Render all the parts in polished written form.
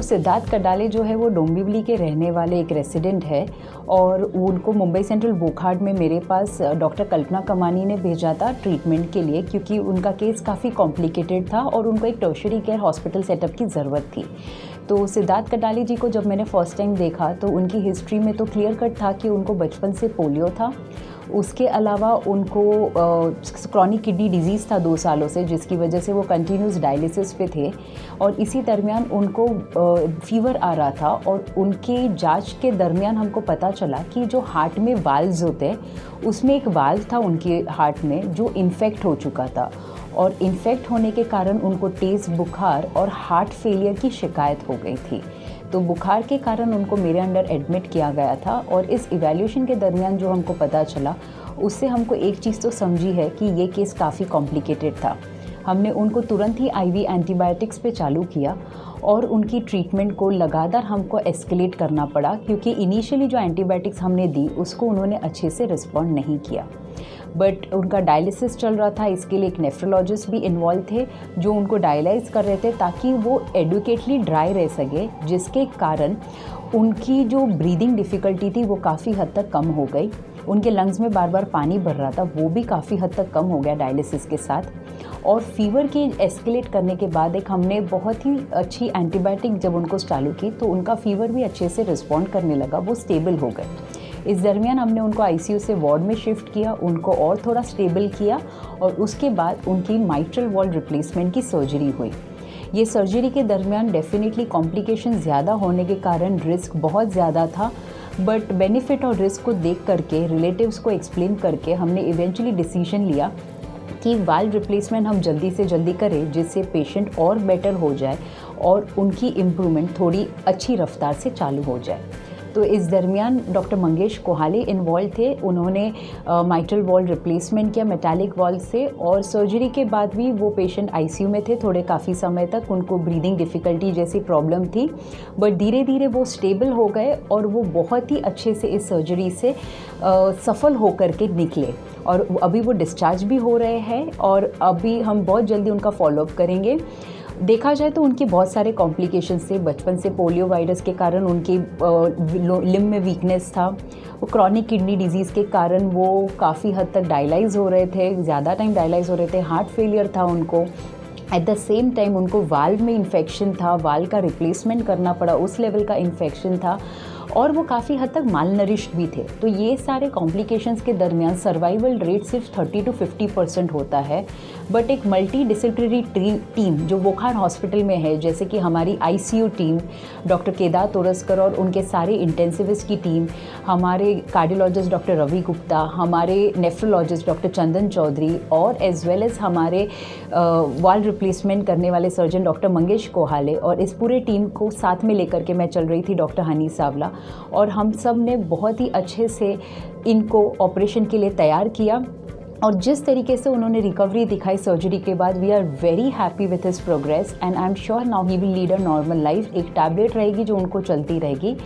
सिद्धार्थ कडाले जो है वो डोंबिवली के रहने वाले एक रेसिडेंट है और उनको मुंबई सेंट्रल वोकहार्ट में मेरे पास डॉक्टर कल्पना कमानी ने भेजा था ट्रीटमेंट के लिए, क्योंकि उनका केस काफ़ी कॉम्प्लिकेटेड था और उनको एक टर्शियरी केयर हॉस्पिटल सेटअप की ज़रूरत थी। तो सिद्धार्थ कडाले जी को जब मैंने फ़र्स्ट टाइम देखा तो उनकी हिस्ट्री में तो क्लियर कट था कि उनको बचपन से पोलियो था। उसके अलावा उनको क्रॉनिक किडनी डिजीज़ था 2 सालों से, जिसकी वजह से वो कंटिन्यूस डायलिसिस पे थे और इसी दरमियान उनको फीवर आ रहा था और उनके जांच के दरमियान हमको पता चला कि जो हार्ट में वाल्व्स होते हैं उसमें एक वाल्व था उनके हार्ट में जो इन्फेक्ट हो चुका था और इन्फेक्ट होने के कारण उनको तेज़ बुखार और हार्ट फेलियर की शिकायत हो गई थी। तो बुखार के कारण उनको मेरे अंडर एडमिट किया गया था और इस इवैल्यूएशन के दरमियान जो हमको पता चला उससे हमको एक चीज़ तो समझी है कि ये केस काफ़ी कॉम्प्लिकेटेड था। हमने उनको तुरंत ही आईवी एंटीबायोटिक्स पे चालू किया और उनकी ट्रीटमेंट को लगातार हमको एस्केलेट करना पड़ा, क्योंकि इनिशियली जो एंटीबायोटिक्स हमने दी उसको उन्होंने अच्छे से रिस्पॉन्ड नहीं किया। बट उनका डायलिसिस चल रहा था, इसके लिए एक नेफ्रोलॉजिस्ट भी इन्वॉल्व थे जो उनको डायलाइज कर रहे थे ताकि वो एडुकेटली ड्राई रह सके, जिसके कारण उनकी जो ब्रीदिंग डिफ़िकल्टी थी वो काफ़ी हद तक कम हो गई। उनके लंग्स में बार बार पानी भर रहा था, वो भी काफ़ी हद तक कम हो गया डायलिसिस के साथ। और फीवर के एस्केलेट करने के बाद एक हमने बहुत ही अच्छी एंटीबायोटिक जब उनको चालू की तो उनका फीवर भी अच्छे से रिस्पॉन्ड करने लगा, वो स्टेबल हो गए। इस दरमियान हमने उनको आईसीयू से वार्ड में शिफ्ट किया, उनको और थोड़ा स्टेबल किया और उसके बाद उनकी माइट्रल वॉल्व रिप्लेसमेंट की सर्जरी हुई। ये सर्जरी के दरमियान डेफिनेटली कॉम्प्लिकेशन ज़्यादा होने के कारण रिस्क बहुत ज़्यादा था, बट बेनिफिट और रिस्क को देख करके रिलेटिव्स को एक्सप्लेन करके हमने इवेंचुअली डिसीजन लिया कि वाल्व रिप्लेसमेंट हम जल्दी से जल्दी करें, जिससे पेशेंट और बेटर हो जाए और उनकी इम्प्रूवमेंट थोड़ी अच्छी रफ्तार से चालू हो जाए। तो इस दरमियान डॉक्टर मंगेश कोहाले इन्वॉल्व थे, उन्होंने माइट्रल वॉल्व रिप्लेसमेंट किया मेटालिक वॉल्व से और सर्जरी के बाद भी वो पेशेंट आईसीयू में थे थोड़े काफ़ी समय तक, उनको ब्रीदिंग डिफ़िकल्टी जैसी प्रॉब्लम थी, बट धीरे धीरे वो स्टेबल हो गए और वो बहुत ही अच्छे से इस सर्जरी से सफल होकर के निकले और अभी वो डिस्चार्ज भी हो रहे हैं और अभी हम बहुत जल्दी उनका फॉलोअप करेंगे। देखा जाए तो उनके बहुत सारे कॉम्प्लिकेशंस थे, बचपन से पोलियो वायरस के कारण उनकी लिम्ब में वीकनेस था, वो क्रॉनिक किडनी डिजीज़ के कारण वो काफ़ी हद तक डायलाइज हो रहे थे, ज़्यादा टाइम डायलाइज हो रहे थे, हार्ट फेलियर था उनको। एट द सेम टाइम उनको वाल्व में इन्फेक्शन था, वाल्व का रिप्लेसमेंट करना पड़ा, उस लेवल का इन्फेक्शन था और वो काफ़ी हद तक मालनरिश्ड भी थे। तो ये सारे कॉम्प्लिकेशंस के दरमियान सर्वाइवल रेट सिर्फ 30 to 50% होता है, बट एक मल्टी डिसिप्लिनरी टीम जो वोकहार्ट हॉस्पिटल में है, जैसे कि हमारी ICU team doctor Kedar Toraskar और उनके सारे इंटेंसिविस्ट की टीम, हमारे कार्डियोलॉजिस्ट डॉक्टर रवि गुप्ता, हमारे नेफ्रोलॉजिस्ट डॉक्टर चंदन चौधरी और एज वेल एज़ हमारे वाल्व रिप्लेसमेंट करने वाले सर्जन डॉक्टर मंगेश कोहाले, और इस पूरे टीम को साथ में लेकर के मैं चल रही थी डॉक्टर हनी सावला, और हम सब ने बहुत ही अच्छे से इनको ऑपरेशन के लिए तैयार किया और जिस तरीके से उन्होंने रिकवरी दिखाई सर्जरी के बाद, we are very happy with his progress and I am sure now he will lead a normal life. एक टैबलेट रहेगी जो उनको चलती रहेगी,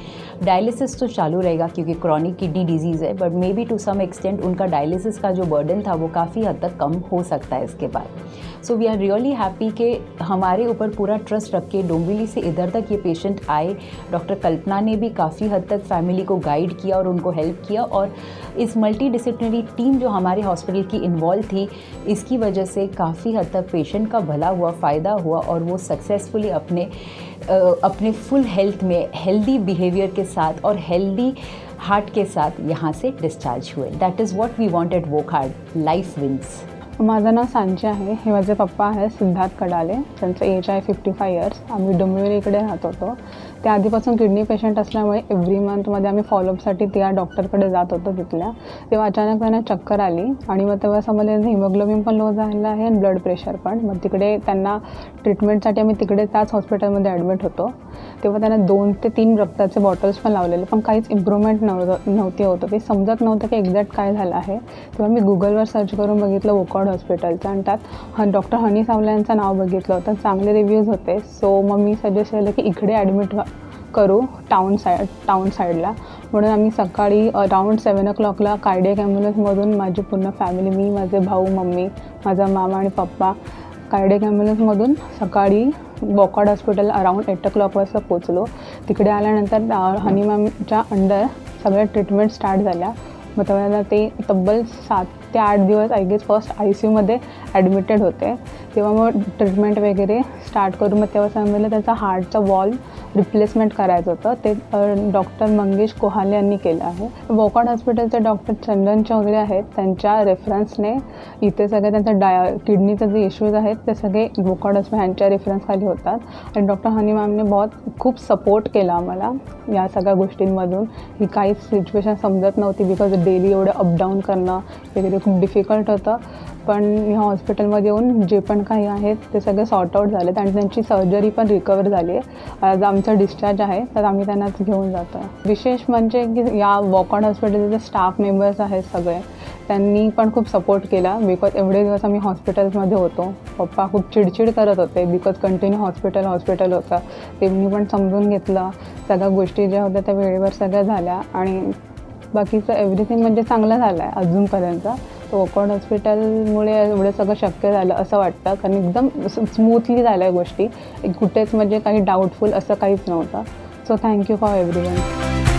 डायलिसिस तो चालू रहेगा क्योंकि क्रॉनिक किडनी डिजीज़ है, but may be to some extent उनका डायलिसिस का जो बर्डन था वो काफ़ी हद तक कम हो सकता है इसके बाद। So we are really happy कि हमारे ऊपर पूरा ट्रस्ट रख के डोंबिवली से इधर तक ये पेशेंट आए। डॉक्टर कल्पना ने भी काफ़ी हद तक फैमिली को गाइड किया और उनको हेल्प किया, और इस मल्टी डिसिप्लिनरी टीम जो हमारे हॉस्पिटल की इन्वॉल्व थी, इसकी वजह से काफ़ी हद तक पेशेंट का भला हुआ, फ़ायदा हुआ और वो सक्सेसफुली अपने फुल हेल्थ में हेल्दी बिहेवियर के साथ और हेल्दी हार्ट के साथ यहाँ से डिस्चार्ज हुए। That is what we want at Wockhardt, life wins. माझं नाव सांची आहे, हे माझे पप्पा आहे सिद्धार्थ कडाले, त्यांचं एज आहे 55 इयर्स। आम्ही डोंबिवली इकडे राहत होतो। ते आधीपासून किडनी पेशंट असल्यामुळे एव्हरी मंथमध्ये आम्ही फॉलोअपसाठी त्या डॉक्टरकडे जात होतो तिथल्या। तेव्हा अचानक त्यांना चक्कर आली आणि मग तेव्हा समजलं हिमोग्लोबिन पण लो झालेलं आहे आणि ब्लड प्रेशर पण। मग तिकडे त्यांना ट्रीटमेंटसाठी आम्ही तिकडे त्याच हॉस्पिटलमध्ये ॲडमिट होतो। तेव्हा त्यांना 2 ते 3 रक्ताचे बॉटल्स पण लावलेले, पण काहीच इम्प्रूव्हमेंट नव्हती होत। ते समजत नव्हतं की एक्झॅक्ट काय झालं आहे। तेव्हा मी गुगलवर सर्च करून बघितलं वोकहार्ट हॉस्पिटलचं आणि त्यात डॉक्टर हनी सावला यांचं नाव बघितलं होतं, चांगले रिव्ह्यूज होते। सो मग मी सजेस्ट केलं की इकडे ॲडमिट करू टाउन साईडला, म्हणून आम्ही सकाळी अराउंड 7 o'clockला कार्डियक ॲम्ब्युलन्समधून माझी पूर्ण फॅमिली, मी, माझे भाऊ, मम्मी, माझा मामा आणि पप्पा कार्डियक ॲम्ब्युलन्समधून सकाळी वॉकआउट हॉस्पिटल अराऊंड 8 वाजता पोचलो. तिकडे आल्यानंतर हनी मॅमच्या अंडर सगळ्या ट्रीटमेंट स्टार्ट झाल्या. मग तेव्हा ते तब्बल 7 ते 8 दिवस आय गेस फर्स्ट ICUमध्ये ॲडमिटेड होते. तेव्हा मग ट्रीटमेंट वगैरे स्टार्ट करून मग तेव्हा सांगितलं त्याचा हार्टचा वॉल्व रिप्लेसमेंट करायचं होतं. ते डॉक्टर मंगेश कोहाले यांनी केलं आहे. वॉकआउट हॉस्पिटलचे डॉक्टर चंदन चौधरी आहेत, त्यांच्या रेफरन्सने इथे सगळे त्यांचा किडनीचे जे इश्यूज आहेत ते सगळे वॉकआउट हॉस्पिटल यांच्या रेफरन्सखाली होतात. आणि डॉक्टर हनी मॅमने खूप सपोर्ट केला आम्हाला या सगळ्या गोष्टींमधून. ही काहीच सिच्युएशन समजत नव्हती बिकॉज डेली एवढं अपडाऊन करणं वगैरे खूप डिफिकल्ट होतं. पण ह्या हॉस्पिटलमध्ये येऊन जे पण काही आहेत ते सगळे सॉर्ट आऊट झालेत आणि त्यांची सर्जरी पण रिकवर झाली आहे. आज आमचा डिस्चार्ज आहे तर आम्ही त्यांना घेऊन जातो आहे. विशेष म्हणजे की या वॉकआउट हॉस्पिटलचे जे स्टाफ मेंबर्स आहेत सगळे, त्यांनी पण खूप सपोर्ट केला बिकॉज एवढे दिवस आम्ही हॉस्पिटल्समध्ये होतो. पप्पा खूप चिडचिड करत होते बिकॉज कंटिन्यू हॉस्पिटल होतं. त्यांनी पण समजून घेतलं. सगळ्या गोष्टी ज्या होत्या त्या वेळेवर सगळ्या झाल्या आणि बाकीचं एव्हरीथिंग म्हणजे चांगलं झालं आहे अजूनपर्यंत. तर वॉकआउट हॉस्पिटलमुळे एवढं सगळं शक्य झालं असं वाटतं, कारण एकदम स्मूथली झाल्या गोष्टी. कुठेच म्हणजे काही डाऊटफुल असं काहीच नव्हतं. So thank you for everyone.